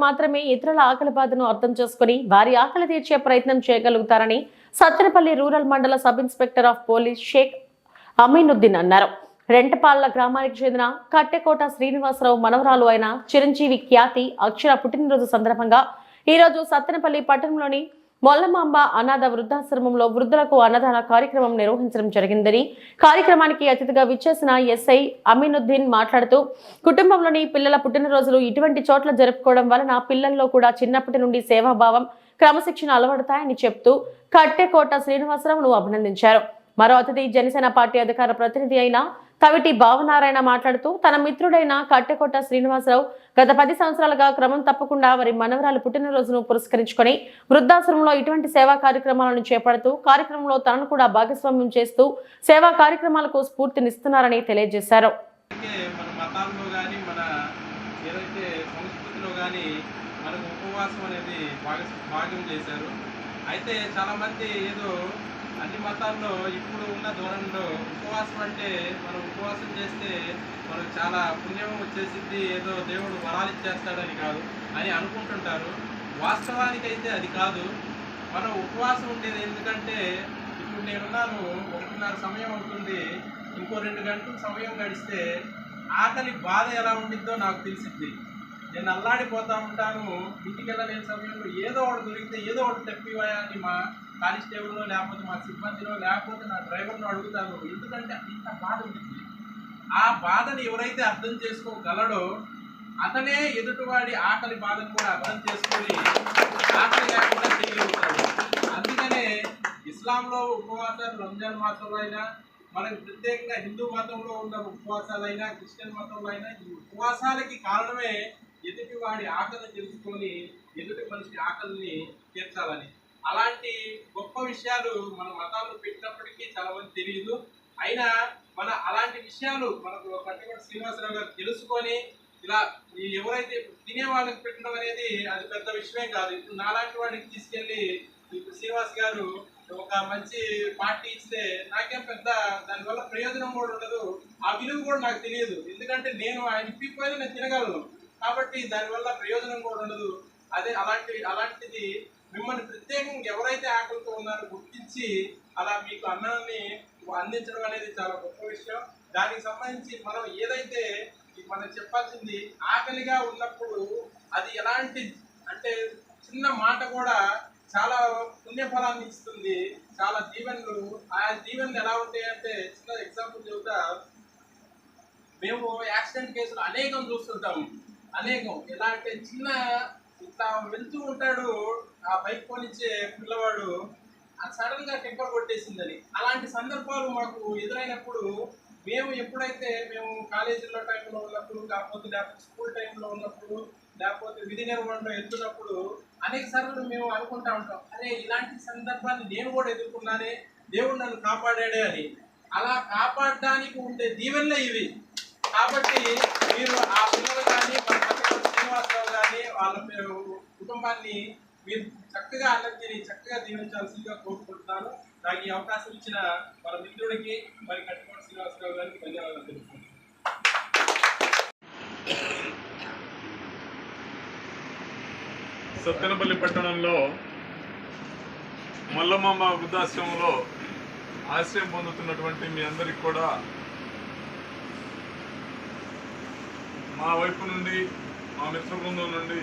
మాత్రమే ఇతరుల ఆకలి బాధను అర్థం చేసుకుని వారి ఆకలి తీర్చే ప్రయత్నం చేయగలుగుతారని సత్తెనపల్లి రూరల్ మండల sub inspector of police Shaik Aminuddin అన్నారు. రెంటపాళ్ల గ్రామానికి చెందిన కట్టెకోట శ్రీనివాసరావు మనవరాలు అయిన చిరంజీవి ఖ్యాతి అక్షర పుట్టినరోజు సందర్భంగా ఈ రోజు సత్తెనపల్లి పట్టణంలోని మొల్లమాంబ అనాథ వృద్ధాశ్రమంలో వృద్ధులకు అన్నదాన కార్యక్రమం నిర్వహించడం జరిగిందని కార్యక్రమానికి అతిథిగా విచ్చేసిన ఎస్ఐ అమీనుద్దీన్ మాట్లాడుతూ కుటుంబంలోని పిల్లల పుట్టినరోజులు ఇటువంటి చోట్ల జరుపుకోవడం వలన పిల్లల్లో కూడా చిన్నప్పటి నుండి సేవాభావం క్రమశిక్షణ అలవడతాయని చెప్తూ కట్టెకోట శ్రీనివాసరావును అభినందించారు. మరో అతిథి జనసేన పార్టీ అధికార ప్రతినిధి అయిన కవిటి భావనారాయణ మాట్లాడుతూ తన మిత్రుడైన కట్టెకోట శ్రీనివాసరావు గత 10 సంవత్సరాలుగా క్రమం తప్పకుండా వారి మనవరాలు పుట్టినరోజును పురస్కరించుకొని వృద్ధాశ్రమంలో ఇటువంటి సేవా కార్యక్రమాలను చేపడుతూ కార్యక్రమంలో తనను కూడా భాగస్వామ్యం చేస్తూ సేవా కార్యక్రమాలకు స్ఫూర్తినిస్తున్నారని తెలియజేశారు. అయితే చాలా మంది ఏదో అన్ని మతాల్లో ఇప్పుడు ఉన్న ధోరణిలో ఉపవాసం అంటే మనం ఉపవాసం చేస్తే మనకు చాలా పుణ్యం వచ్చేసింది, ఏదో దేవుడు వరాలు ఇచ్చేస్తాడని కాదు అని అనుకుంటుంటారు. వాస్తవానికైతే అది కాదు. మనం ఉపవాసం ఉండేది ఎందుకంటే ఇప్పుడు నేనున్నాను, 1:30 సమయం అవుతుంది, ఇంకో 2 గంటల సమయం గడిస్తే ఆకలి బాధ ఎలా ఉండిద్దో నాకు తెలిసిద్ది. నేను అల్లాడిపోతూ ఉంటాను. ఇంటికి వెళ్ళలేని సమయంలో ఏదో ఒకటి దొరికితే ఏదో ఒకటి తెప్పివాయా అని మా కానిస్టేబుల్లో లేకపోతే మా సిబ్బందిలో లేకపోతే నా డ్రైవర్ను అడుగుతాను. ఎందుకంటే ఇంత బాధ ఉంటుంది. ఆ బాధని ఎవరైతే అర్థం చేసుకోగలడో అతనే ఎదుటివాడి ఆకలి బాధను కూడా అర్థం చేసుకొని ఆకలి లేకుండా చేయగలుగుతాడు. అందుకనే ఇస్లాంలో ఉపవాసాలు రంజాన్ మాసంలో అయినా, మనకు ప్రత్యేకంగా హిందూ మతంలో ఉన్న ఉపవాసాలైనా, క్రిస్టియన్ మతంలో అయినా, ఈ ఉపవాసాలకి కారణమే ఎదుటి వాడి ఆకలిని తెలుసుకొని ఎదుటి మనిషి ఆకలిని తీర్చాలని. అలాంటి గొప్ప విషయాలు మన మతాల్లో పెట్టినప్పటికీ చాలా మంది తెలియదు. అయినా మన అలాంటి విషయాలు మనకు కట్టెకోట శ్రీనివాసరావు గారు తెలుసుకొని ఇలా ఎవరైతే తినే వాళ్ళకి పెట్టడం అనేది అది పెద్ద విషయమే కాదు. ఇప్పుడు నాలాంటి వాడికి తీసుకెళ్ళి ఇప్పుడు శ్రీనివాస్ గారు ఒక మంచి పార్టీ ఇస్తే నాకేం పెద్ద దానివల్ల ప్రయోజనం కూడా ఉండదు, ఆ విలువ కూడా నాకు తెలియదు. ఎందుకంటే నేను ఆయన ఇప్పిపోయినా నేను తినగలను, కాబట్టి దానివల్ల ప్రయోజనం కూడా ఉండదు. అదే అలాంటిది మిమ్మల్ని ప్రత్యేకంగా ఎవరైతే ఆకలితో ఉన్నారో గుర్తించి అలా మీకు అన్నాన్ని అందించడం అనేది చాలా గొప్ప విషయం. దానికి సంబంధించి మనం ఏదైతే మనం చెప్పాల్సింది, ఆకలిగా ఉన్నప్పుడు అది ఎలాంటి అంటే చిన్న మాట కూడా చాలా పుణ్యఫలాన్ని ఇస్తుంది, చాలా దీవెనలు. ఆ దీవెనలు ఎలా ఉంటాయంటే చిన్న ఎగ్జాంపుల్ చెబుతా. మేము యాక్సిడెంట్ కేసులు అనేకం చూస్తుంటాము. ఎలా అంటే చిన్న ఇట్లా వెళ్తూ ఉంటాడు, ఆ బైక్ పోనిచ్చే పిల్లవాడు సడన్ గా టెంపర్ కొట్టేసిందని. అలాంటి సందర్భాలు మాకు ఎదురైనప్పుడు ఎప్పుడైతే మేము కాలేజీలో టైంలో ఉన్నప్పుడు, లేకపోతే స్కూల్ టైంలో ఉన్నప్పుడు, లేకపోతే విధి నిర్వహణలో వెళ్తున్నప్పుడు అనేక సార్లు మేము అనుకుంటా ఉంటాం, అరే ఇలాంటి సందర్భాన్ని నేను కూడా ఎదుర్కొన్నానే, దేవుడు నన్ను కాపాడాడే అని. అలా కాపాడడానికి ఉండే దీవెనలే ఇవి. కాబట్టి మీరు ఆ పిల్లలు కానీ మన కట్టెకోట శ్రీనివాసరావు కానీ వాళ్ళ కుటుంబాన్ని మీరు చక్కగా అల్లరి చక్కగా దీవించాల్సిందిగా కోరుకుంటున్నాను. నాకు ఈ అవకాశం ఇచ్చిన మన మిత్రుడికి మరి కట్టెకోట శ్రీనివాసరావు గారికి ధన్యవాదాలు తెలుపుతున్నాను. సత్తెనపల్లి పట్టణంలో మొల్లమాంబ వృద్ధాశ్రమంలో ఆశ్రయం పొందుతున్నటువంటి మీ అందరికి కూడా మా వైపు నుండి, మా మిత్ర బృందం నుండి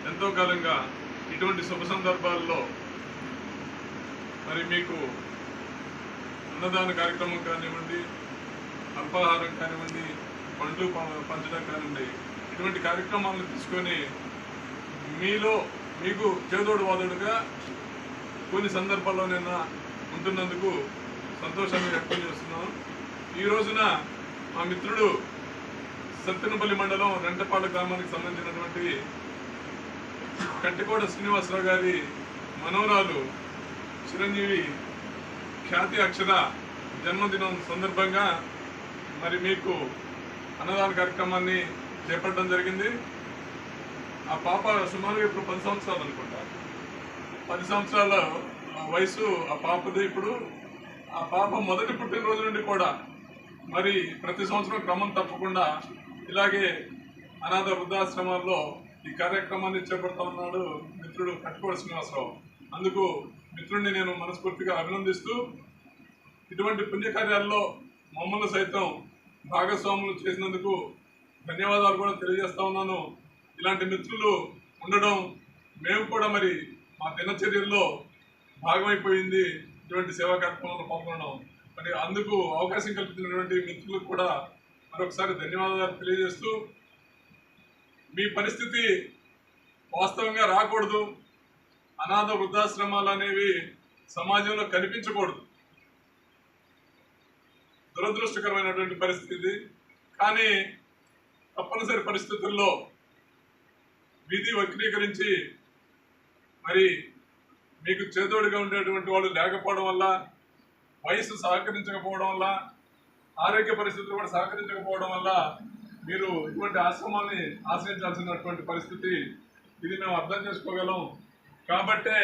ఎంతో కాలంగా ఇటువంటి శుభ సందర్భాల్లో మరి మీకు అన్నదాన కార్యక్రమం కానివ్వండి, అల్పాహారం కానివ్వండి, పండ్లు పంచడం కానివ్వండి, ఇటువంటి కార్యక్రమాలను తీసుకొని మీకు చేదోడు వాదోడుగా కొన్ని సందర్భాల్లో నేను ఉంటున్నందుకు సంతోషాన్ని వ్యక్తం చేస్తున్నాను. ఈ రోజున మా మిత్రుడు సత్తెనపల్లి మండలం రెంటపాళ్ల గ్రామానికి సంబంధించినటువంటి కట్టెకోట శ్రీనివాసరావు గారి మనవరాలు చిరంజీవి ఖ్యాతి అక్షర జన్మదినం సందర్భంగా మరి మీకు అన్నదాన కార్యక్రమాన్ని చేపట్టడం జరిగింది. ఆ పాప సుమారుగా ఇప్పుడు 10 సంవత్సరాలు అనుకుంటా, 10 సంవత్సరాల వయసు ఆ పాపది. ఇప్పుడు ఆ పాప మొదటి పుట్టినరోజు నుండి కూడా మరి ప్రతి సంవత్సరం క్రమం తప్పకుండా ఇలాగే అనాథ వృద్ధాశ్రమాల్లో ఈ కార్యక్రమాన్ని చేపడతా ఉన్నాడు మిత్రుడు కట్టుకోడు శ్రీనివాసరావు. అందుకు మిత్రుడిని నేను మనస్ఫూర్తిగా అభినందిస్తూ ఇటువంటి పుణ్యకార్యాల్లో మమ్మల్ని సైతం భాగస్వాములు చేసినందుకు ధన్యవాదాలు కూడా తెలియజేస్తా ఉన్నాను. ఇలాంటి మిత్రులు ఉండడం మేము కూడా మరి మా దినచర్యల్లో భాగమైపోయింది. ఇటువంటి సేవా కార్యక్రమంలో పాల్గొనడం మరి అందుకు అవకాశం కల్పించినటువంటి మిత్రులకు కూడా మరొకసారి ధన్యవాదాలు తెలియజేస్తూ, మీ పరిస్థితి వాస్తవంగా రాకూడదు, అనాథ వృద్ధాశ్రమాలు అనేవి సమాజంలో కనిపించకూడదు, దురదృష్టకరమైనటువంటి పరిస్థితి. కానీ తప్పనిసరి పరిస్థితుల్లో విధి వక్రీకరించి మరి మీకు చేదోడుగా ఉండేటువంటి వాళ్ళు లేకపోవడం వల్ల, వయసు సహకరించకపోవడం వల్ల, ఆరోగ్య పరిస్థితులు కూడా సహకరించకపోవడం వల్ల మీరు ఇటువంటి ఆశ్రమాన్ని ఆశ్రయించాల్సినటువంటి పరిస్థితి. ఇది మేము అర్థం చేసుకోగలం. కాబట్టే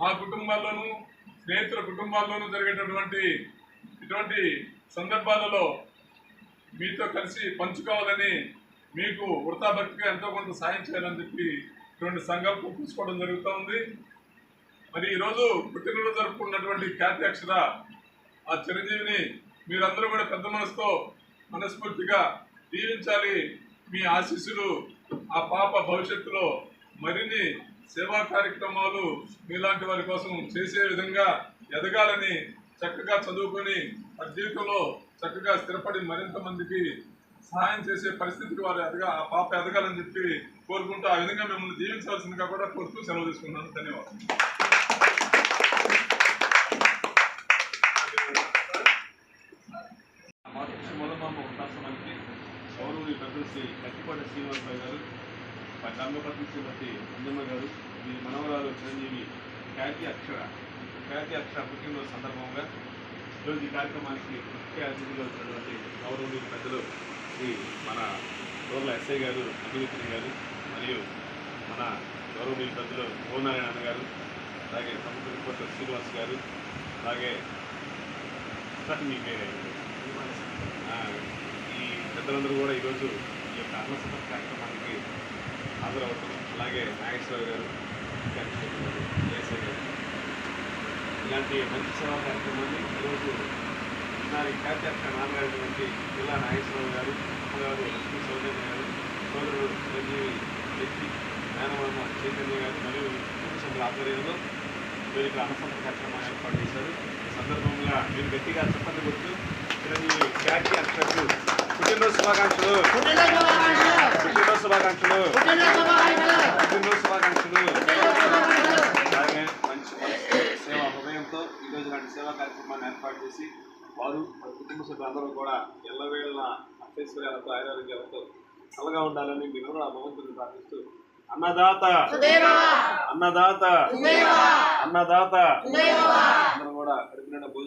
మా కుటుంబాల్లోనూ స్నేహితుల కుటుంబాల్లోనూ జరిగేటటువంటి ఇటువంటి సందర్భాలలో మీతో కలిసి పంచుకోవాలని, మీకు వృతాభక్తిగా ఎంతో కొంత సాయం చేయాలని చెప్పి ఇటువంటి సంకల్పం తీసుకోవడం జరుగుతూ ఉంది. మరి ఈరోజు పుట్టినరోజు జరుపుకున్నటువంటి ఖ్యాతి అక్షర ఆ చిరంజీవిని మీరందరూ కూడా పెద్ద మనసుతో మనస్ఫూర్తిగా దీవించాలి. మీ ఆశీస్సులు ఆ పాప భవిష్యత్తులో మరిన్ని సేవా కార్యక్రమాలు మీలాంటి వారి కోసం చేసే విధంగా ఎదగాలని, చక్కగా చదువుకొని ఆ జీవితంలో చక్కగా స్థిరపడి మరింత మందికి సహాయం చేసే పరిస్థితికి వారు ఆ పాప ఎదగాలని చెప్పి కోరుకుంటూ ఆ విధంగా మిమ్మల్ని దీవించాల్సిందిగా కూడా కోరుతూ సెలవు తీసుకున్నాను. ధన్యవాదాలు. మొదలమామ వృద్ధాశ్రమానికి గౌరవ పెద్దలు శ్రీ కట్టిపాటి శ్రీనివాసరావు గారు, ధర్మపత్ని శ్రీమతి అంజమ్మ గారు, మీ మనవరాలు చిరంజీవి ఖ్యాతి అక్షర పుట్టినరోజు సందర్భంగా ఈరోజు ఈ కార్యక్రమానికి ముఖ్య అతిథిగా వచ్చినటువంటి గౌరవ పెద్దలు శ్రీ మన రూరల్ ఎస్ఐ గారు అభివృద్ధి గారు, మరియు మన గౌరవ పెద్దలు ఓనారాయణ గారు, అలాగే సముద్ర రిపోర్టర్ శ్రీనివాస్ గారు, అలాగే మీ పేరు ఈ పెద్దలందరూ కూడా ఈరోజు ఈ యొక్క అన్నసంత కార్యక్రమానికి హాజరవటం, అలాగే నాగేశ్వరరావు గారు, ఏఎస్ఐ గారు, ఇలాంటి మంచి సేవా కార్యక్రమాన్ని ఈరోజు దాని ఖ్యాతి అక్షర నాన్నగారి జిల్లా నాగేశ్వరరావు గారు, అమ్మగారు లక్ష్మీ సౌజన్య గారు, సోదరుడు చిరంజీవి వ్యక్తి మేనమామ చైతన్య గారు మరియు కుటుంబ సభ్యుల ఆధ్వర్యంలో వీరికి అన్నసంత కార్యక్రమాన్ని ఏర్పాటు చేశారు. ఈ సందర్భంగా మీరు గట్టిగా చెప్పండి కొడుతూ చిరంజీవి ఖ్యాతి అక్షరకు పుట్టినరోజు శుభాకాంక్షలు, పుట్టినరోజు శుభాకాంక్షలు, పుట్టినరోజు శుభాకాంక్షలు. అలాగే మంచి సేవా హృదయంతో ఈరోజు లాంటి సేవా కార్యక్రమాన్ని ఏర్పాటు చేసి వారు వారి కుటుంబ సభ్యులందరూ కూడా ఎల్లవేళ అక్షేశ్వర్యాలతో ఆరోగ్యాలతో చల్లగా ఉండాలని మీరు ఆ భగవంతుడిని ప్రార్థిస్తూ అన్నదాత అన్నదాత అన్నదాత అందరూ కూడా కడుపునిండా భోజనం